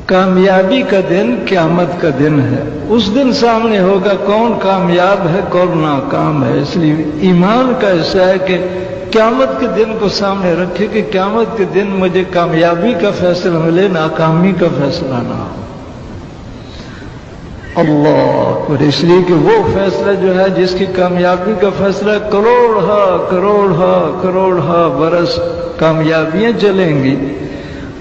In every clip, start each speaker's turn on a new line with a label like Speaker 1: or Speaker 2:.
Speaker 1: کامیابی کا دن قیامت کا دن ہے. اس دن سامنے ہوگا کون کامیاب ہے کون ناکام ہے. اس لیے ایمان کا ایسا ہے کہ قیامت کے دن کو سامنے رکھے کہ قیامت کے دن مجھے کامیابی کا فیصلہ ملے، ناکامی کا فیصلہ نہ ہو. اللہ، اور اس لیے کہ وہ فیصلہ جو ہے جس کی کامیابی کا فیصلہ کروڑ برس کامیابیاں چلیں گی،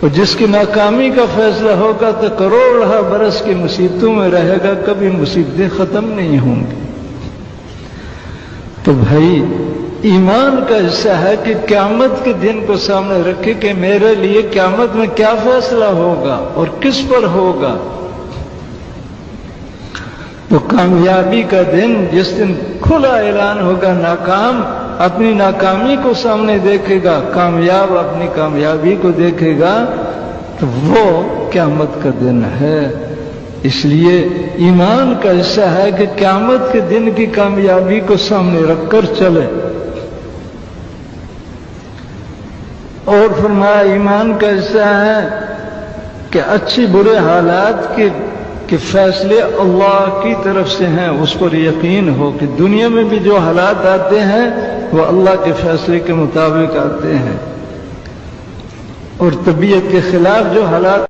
Speaker 1: اور جس کی ناکامی کا فیصلہ ہوگا تو کروڑ برس کی مصیبتوں میں رہے گا، کبھی مصیبتیں ختم نہیں ہوں گی. تو بھائی ایمان کا حصہ ہے کہ قیامت کے دن کو سامنے رکھے کہ میرے لیے قیامت میں کیا فیصلہ ہوگا اور کس پر ہوگا. تو کامیابی کا دن جس دن کھلا اعلان ہوگا، ناکام اپنی ناکامی کو سامنے دیکھے گا، کامیاب اپنی کامیابی کو دیکھے گا، تو وہ قیامت کا دن ہے. اس لیے ایمان کا حصہ ہے کہ قیامت کے دن کی کامیابی کو سامنے رکھ کر چلے. اور فرمایا ایمان کا حصہ ہے کہ اچھی برے حالات کے فیصلے اللہ کی طرف سے ہیں، اس پر یقین ہو کہ دنیا میں بھی جو حالات آتے ہیں وہ اللہ کے فیصلے کے مطابق آتے ہیں، اور طبیعت کے خلاف جو حالات